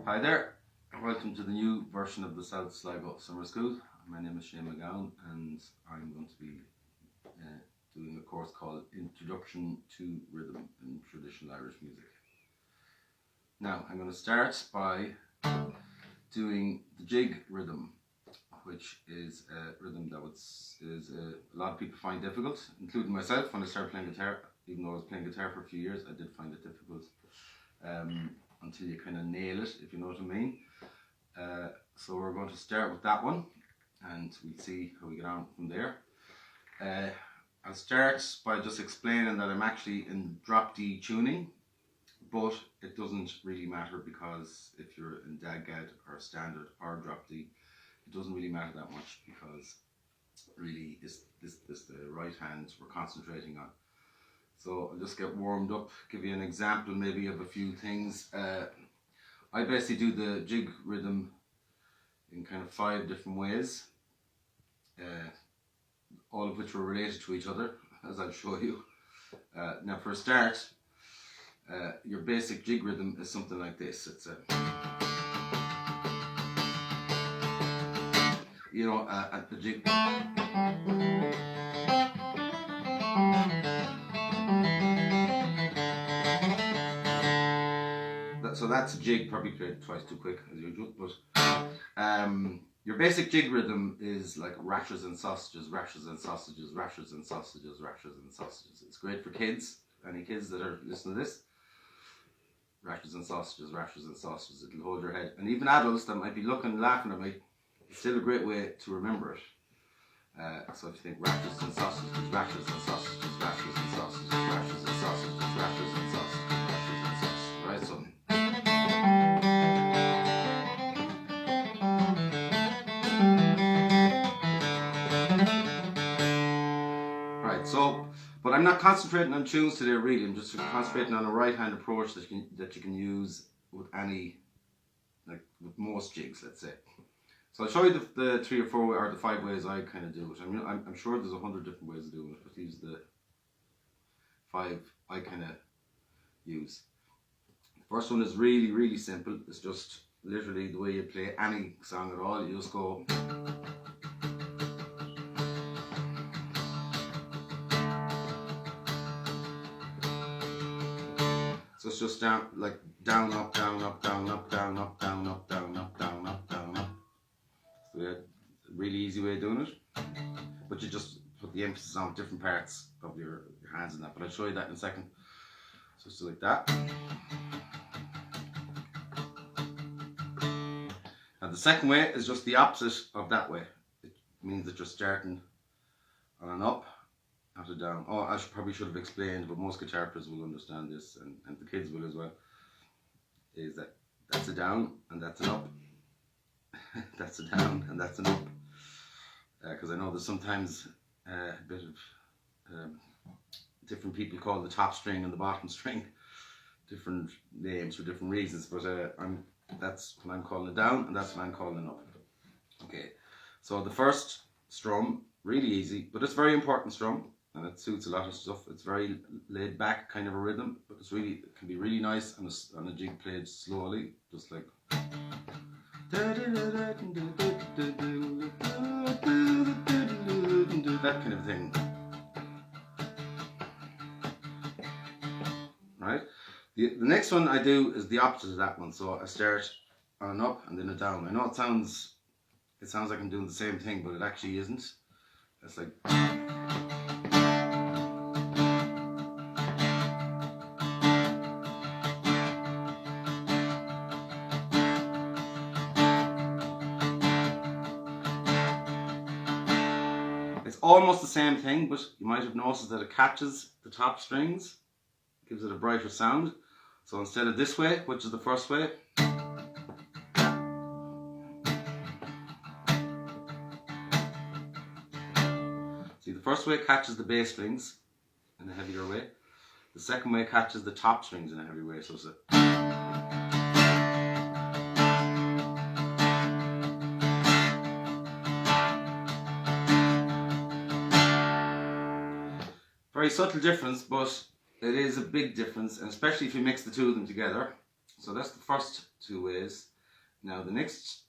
Hi there, welcome to the new version of the South Sligo Summer School. My name is McGowan and I'm going to be doing a course called Introduction to Rhythm in Traditional Irish Music. Now I'm going to start by doing the jig rhythm, which is a rhythm that a lot of people find difficult, including myself when I started playing guitar. Even though I was playing guitar for a few years, I did find it difficult. Until you kind of nail it, if you know what I mean. So we're going to start with that one and we'll see how we get on from there. I'll start by just explaining that I'm actually in drop D tuning, but it doesn't really matter because if you're in Dagad or standard or drop D, it doesn't really matter that much because really this the right hand we're concentrating on. So I'll just get warmed up, give you an example maybe of a few things. I basically do the jig rhythm in kind of 5 different ways, all of which are related to each other, as I'll show you. Now for a start, your basic jig rhythm is something like this. It's a, at the jig. So that's a jig, probably played twice too quick as usual, but your basic jig rhythm is like rashers and sausages, rashers and sausages, rashers and sausages, rashers and sausages. It's great for kids, any kids that are listening to this. Rashers and sausages, rashers and sausages, it'll hold your head. And even adults that might be looking, laughing at me, it's still a great way to remember it. So if you think rashers and sausages, rashers and sausages, rashers and sausages, rashers and sausages, rashers and sausages, rashers and sausages, right? So but I'm not concentrating on tunes today really, I'm just concentrating on a right hand approach that you can use with with most jigs, let's say. So I'll show you the 3 or 4 or the 5 ways I kind of do it. I'm sure there's 100 different ways of doing it, but these are the 5 I kind of use. The first one is really, really simple. It's just literally the way you play any song at all. You just go. So it's just down, like down, up, down, up, down, up, down, up, down, up, down, up, down, up, down, up. So yeah, really easy way of doing it. But you just put the emphasis on different parts of your hands and that. But I'll show you that in a second. So it's like that. And the second way is just the opposite of that way. It means that you're starting on an up, not a down. Oh, I probably should have explained, but most guitar players will understand this, and the kids will as well. Is that that's a down and that's an up. That's a down and that's an up. Because I know there's sometimes a bit of different people call the top string and the bottom string different names for different reasons, but that's when I'm calling it down and that's when I'm calling it up. Okay, so the first strum, really easy, but it's very important strum and it suits a lot of stuff. It's very laid back kind of a rhythm, but it can be really nice on a jig played slowly, just like that kind of thing. Right? The next one I do is the opposite of that one. So I start on an up and then a down. I know it sounds like I'm doing the same thing, but it actually isn't. It's like it's almost the same thing, but you might have noticed that it catches the top strings, gives it a brighter sound. So instead of this way, which is the first way, see, the first way catches the bass strings in a heavier way. The second way catches the top strings in a heavy way. So it's very subtle difference, but it is a big difference, and especially if you mix the two of them together. So that's the first 2 ways. Now the next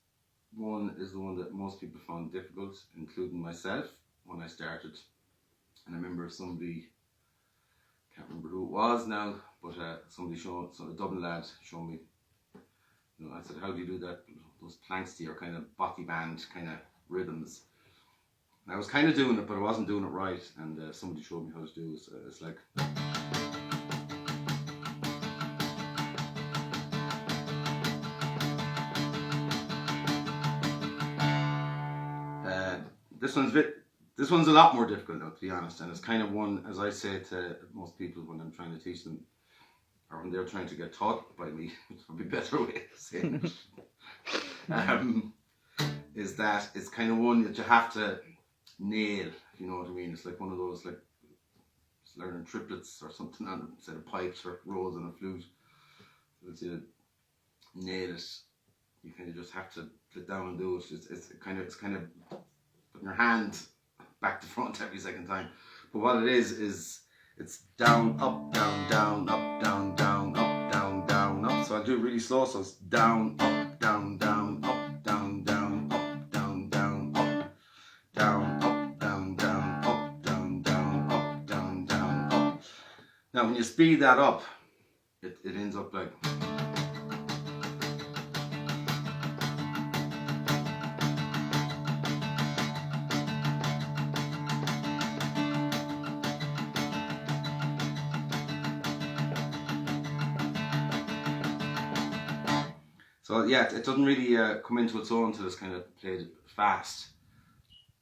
one is the one that most people found difficult, including myself when I started. And I remember somebody, can't remember who it was now, but somebody showed, so a Dublin lad showed me. You know, I said, how do you do that? Those planks are kind of body band kind of rhythms. And I was kind of doing it, but I wasn't doing it right. And somebody showed me how to do it. So it's like. This one's a lot more difficult now, to be honest, and it's kind of one, as I say to most people when I'm trying to teach them, or when they're trying to get taught by me, which would be a better way of saying it, is that it's kind of one that you have to nail, if you know what I mean. It's like one of those, like learning triplets or something on a set of pipes or rolls on a flute. So it's you nail it, you kind of just have to sit down and do it. It's kind of putting your hand back to front every second time. But what it is it's down, up, down, down, up, down, down, up, down, down, up. So I'll do it really slow. So it's down, up, down, down, up, down, down, up, down, down, up, down, up, down, down, up, down, down, up, down, down, up. Now when you speed that up, it ends up like. So yeah, it doesn't really come into its own until it's kind of played fast.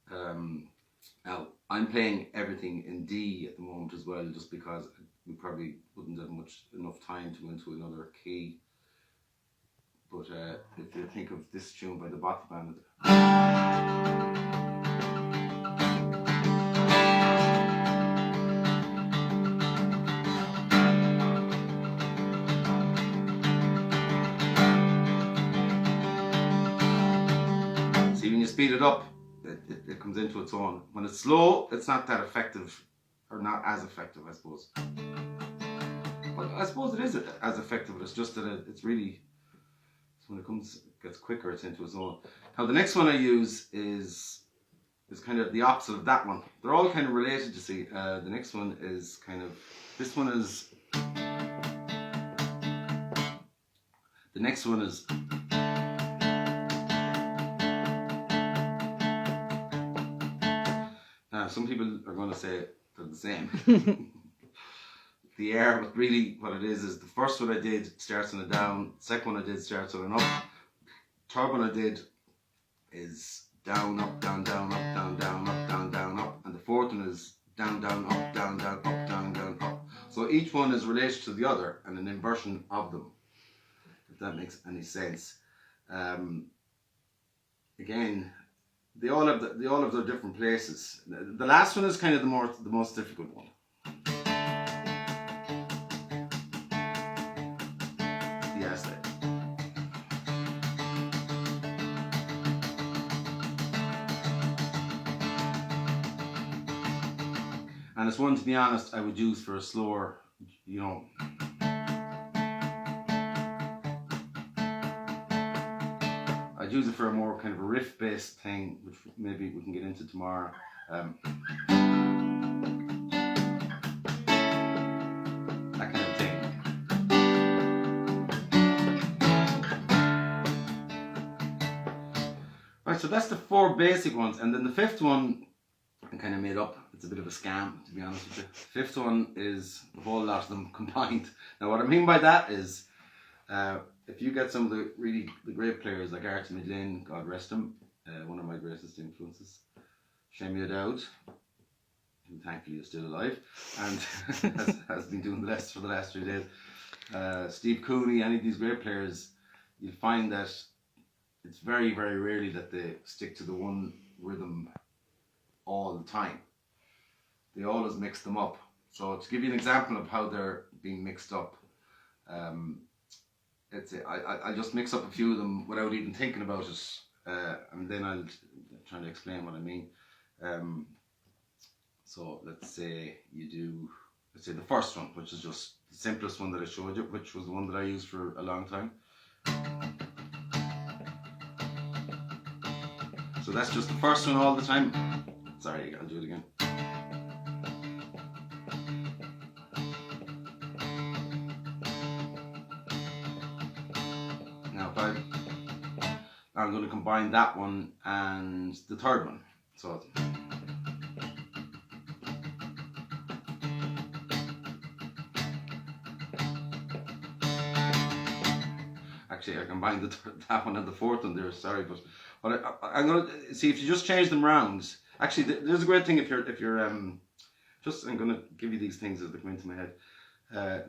Now I'm playing everything in D at the moment as well, just because we probably wouldn't have enough time to go into another key. But if you think of this tune by the Bothy Band. Speed it up, it comes into its own. When it's slow, it's not that effective, or not as effective, I suppose. But I suppose it is as effective, but it's just that it's really, when it gets quicker, it's into its own. Now the next one I use is kind of the opposite of that one. They're all kind of related, you see. The next one is kind of, this one is, the next one is. Some people are going to say they're the same. The air, but really what it is the first one I did starts on a down, second one I did starts on an up, third one I did is down, up, down, down, up, down, down, up, down, down, up, and the fourth one is down, down, up, down, down, up, down, down, up. So each one is related to the other and an inversion of them, if that makes any sense. Again, they all have their different places. The last one is kind of the most difficult one. Yes. And it's one, to be honest, I would use for a slower, you know. I'd use it for a more kind of a riff-based thing, which maybe we can get into tomorrow. That kind of thing. Right, so that's the 4 basic ones, and then the 5th one I kind of made up. It's a bit of a scam, to be honest with you. 5th one is a whole lot of them combined. Now what I mean by that is, if you get some of the great players like Artie McGowan, God rest him, one of my greatest influences, Shemmy O'Dowd, who thankfully is still alive and has been doing the best for the last 3 days, Steve Cooney, any of these great players, you'll find that it's very, very rarely that they stick to the one rhythm all the time. They always mix them up. So to give you an example of how they're being mixed up, I'll just mix up a few of them without even thinking about it, and then I'll try to explain what I mean. So let's say the first one, which is just the simplest one that I showed you, which was the one that I used for a long time. So that's just the first one all the time. Sorry, I'll do it again. Now I'm going to combine that one and the third one. So actually, I combined that one and the fourth one there. Sorry, but I'm going to see if you just change them round. Actually, there's a great thing if you're just, I'm going to give you these things as they come into my head.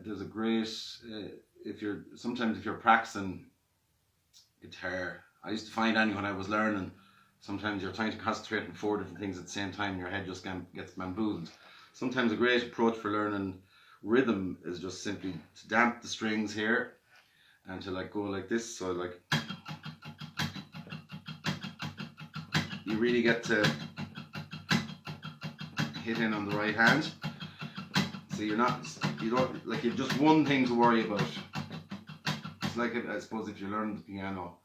There's a great if you're practicing guitar. I used to find when I was learning, sometimes you're trying to concentrate on 4 different things at the same time and your head just gets bamboozled. Sometimes a great approach for learning rhythm is just simply to damp the strings here and to like go like this. So like you really get to hit in on the right hand. So you don't, like, you've just one thing to worry about. It's like, I suppose if you learn the piano,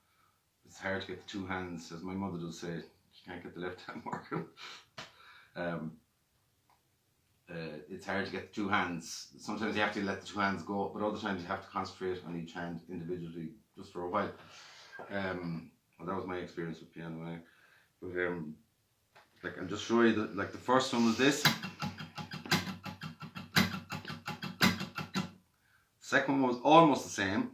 it's hard to get the 2 hands, as my mother does say, you can't get the left hand working. It's hard to get the 2 hands. Sometimes you have to let the 2 hands go, but other times you have to concentrate on each hand individually just for a while. Well, that was my experience with piano. But like, I'll just show you that. Like, the first one was this. Second one was almost the same.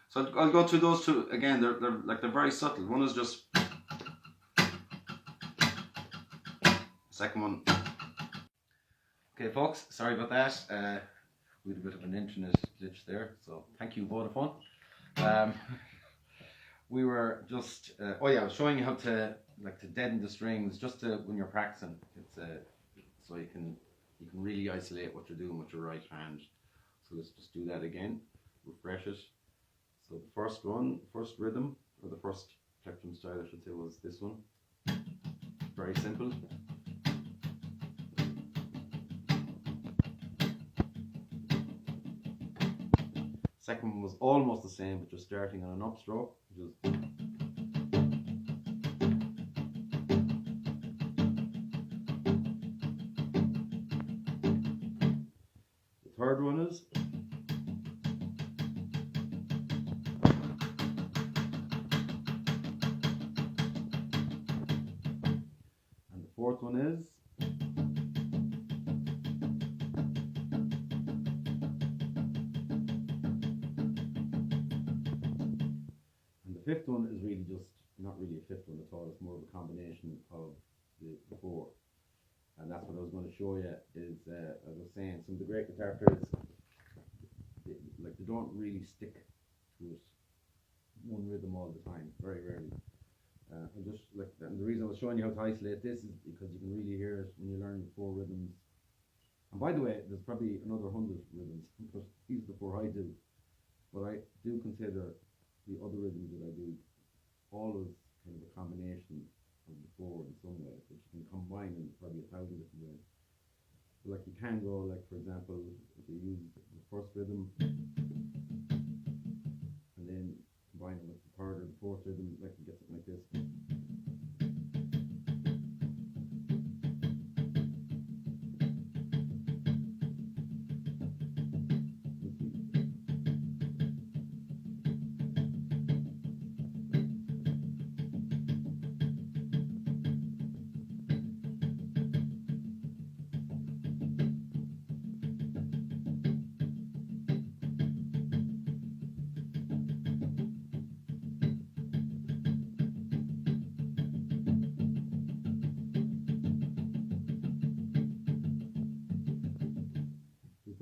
So I'll go through those two again. They're very subtle. One is just second one. Okay, folks, sorry about that. We had a bit of an internet glitch there, so thank you, Vodafone. We were just I was showing you how to deaden the strings, just when you're practicing. It's so you can really isolate what you're doing with your right hand. So let's just do that again. Refresh it. So the first rhythm, or the first plectrum style, I should say, was this one. Very simple. Second one was almost the same, but just starting on an upstroke, which is the third one is and the fourth one is fifth one is really just not really a fifth one at all. It's more of a combination of the 4, and that's what I was going to show you. Is as I was saying, some of the great guitar players, they don't really stick to it one rhythm all the time. Very rarely. And just and the reason I was showing you how to isolate this is because you can really hear it when you learn the 4 rhythms. And by the way, there's probably another 100 rhythms, but these are the 4 I do. But I do consider the other rhythms that I do always kind of a combination of the 4 in some way, which you can combine in probably 1,000 different ways. So like you can go, like, for example, if you use the first rhythm and then combine it with the third or the fourth rhythm, like you get something like this.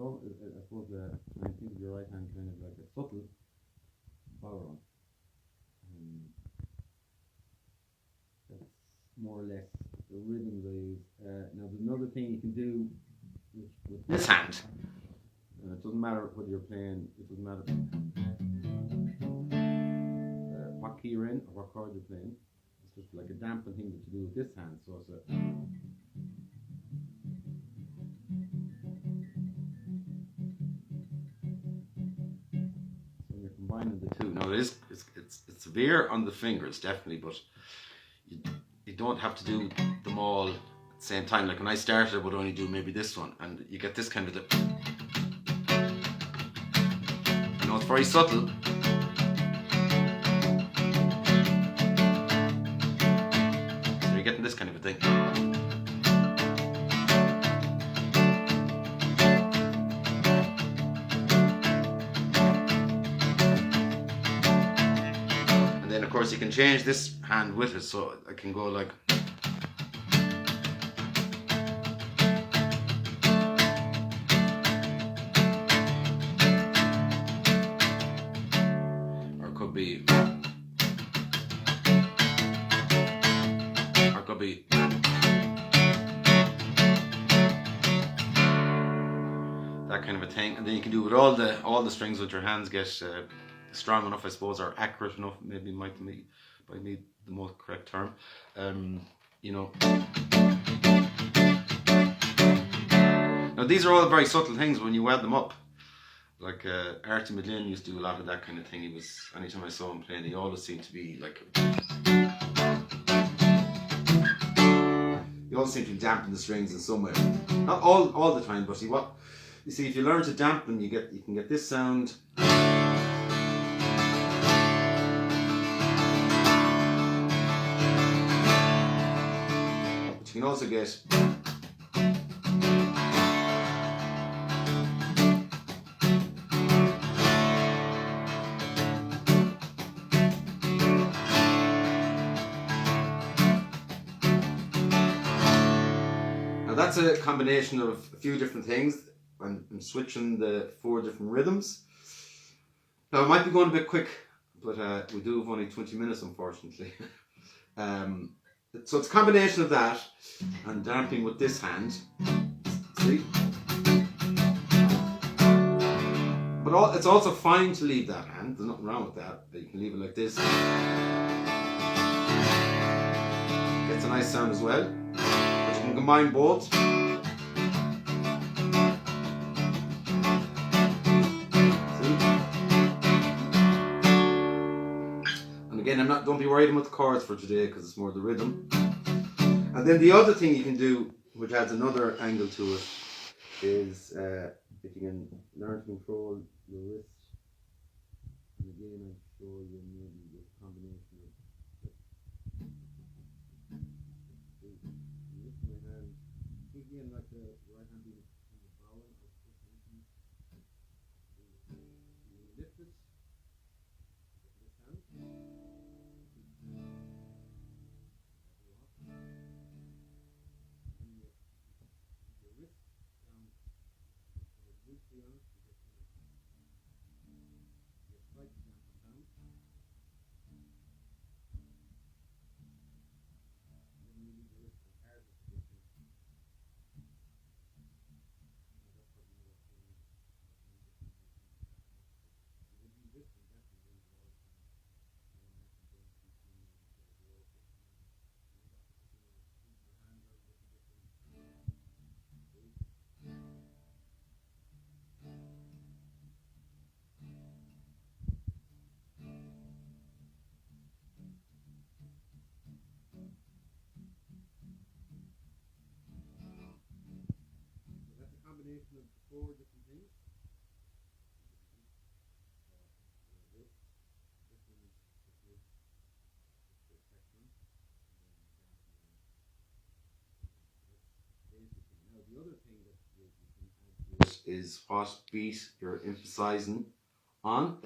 I suppose I think of your right hand kind of like a subtle power on. That's more or less the rhythm they use. Now there's another thing you can do with this hand. It doesn't matter whether you're playing, it doesn't matter what key you're in or what chord you're playing. It's just like a dampen thing that you do with this hand. So it's a combining the two. Now it's severe on the fingers, definitely, but you don't have to do them all at the same time. Like when I started, I would only do maybe this one, and you get this kind of it's very subtle. So you're getting this kind of a thing. And then of course you can change this hand with it, so I can go like. Could be that kind of a thing, and then you can do it with all the strings with your hands get strong enough, I suppose, or accurate enough. Maybe might be the most correct term. Now these are all very subtle things when you add them up. Like Artie McGowan used to do a lot of that kind of thing. Anytime I saw him playing, he always seemed to be like. You always seem to dampen the strings in some way. Not all the time, but you see, if you learn to dampen, you can get this sound. But you can also get. That's a combination of a few different things. I'm switching the 4 different rhythms. Now it might be going a bit quick, but we do have only 20 minutes, unfortunately. So it's a combination of that and damping with this hand. See? But it's also fine to leave that hand. There's nothing wrong with that. You can leave it like this. Gets a nice sound as well. You can combine both. See? And again, don't be worried about the chords for today because it's more the rhythm. And then the other thing you can do, which adds another angle to it, is if you can learn to control your wrist. And again, I'm sure you maybe with a combination of. Again, like the right hand being McGowan, lift it, this hand, your wrist down, loosely on it, you get slight dampen down, and then you leave your wrist as hard as you can. Combination of 4 different things. Now the other thing that you can add to it is what beat you're emphasizing on.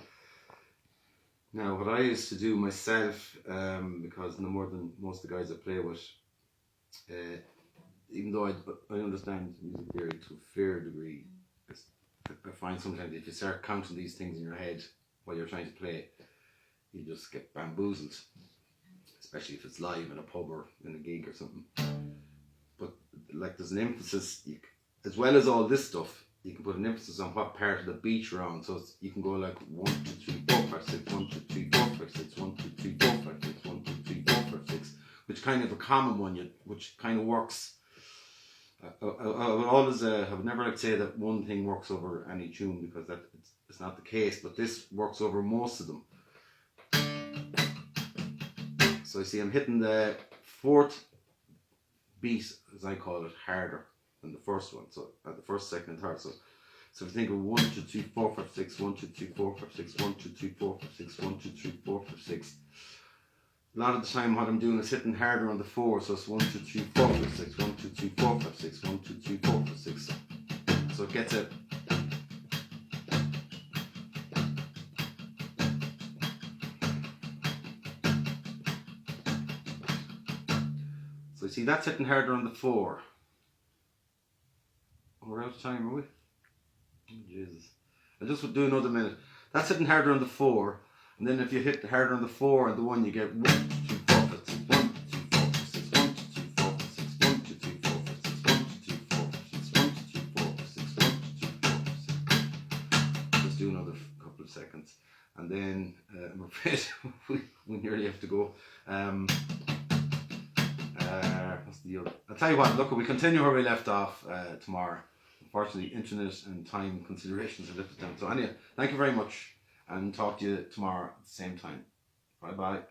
Now what I used to do myself, because no more than most of the guys I play with, even though I understand music theory to a fair degree, I find sometimes if you start counting these things in your head while you're trying to play, you just get bamboozled, especially if it's live in a pub or in a gig or something. But like there's an emphasis, as well as all this stuff, you can put an emphasis on what part of the beat you're on. So you can go like 1, 2, 3, 4, 5, 6, 1, 2, 3, 4, 5, 6, 1, 2, 3, 4, 5, 6, 1, 2, 3, 4, 5, 6, which kind of a common one, which kind of works I would always, I would never like say that one thing works over any tune, because it's not the case, but this works over most of them. So you see I'm hitting the fourth beat, as I call it, harder than the first one. So the first, second, and third. So if you think of 1, 2, 3, 4, 5, 6, 1, 2, 3, 4, 5, 6, 1, 2, 3, 4, 5, 6, 1, 2, 3, 4, 5, 6. A lot of the time what I'm doing is hitting harder on the 4, so it's 1, 2, 3, 4, 5, 6, 1, 2, 3, 4, 5, 6, 1, 2, 3, 4, 5, 6. So it gets it. So you see that's hitting harder on the 4. We're out of time, are we? Oh, Jesus. I'll just do another minute. That's hitting harder on the 4. And then if you hit harder on the 4 and the 1, you get 1, 2, 3, 4, 5, 6, 1, 2, 3, 4, 5, 6, 1, 2, 3, 4, 5, 6, 1, 2, 3, 4, 5, 6, 1, 2, 3, 4, 5, 6, 1, 2, 3, 4, 5, 6, 1, 2, 3, 4, 5, 6. Just do another couple of seconds. And then I'm afraid we nearly have to go. What's the other? I'll tell you what, look, we continue where we left off tomorrow. Unfortunately, internet and time considerations are lifted down. So anyway, thank you very much, and talk to you tomorrow at the same time. Bye bye.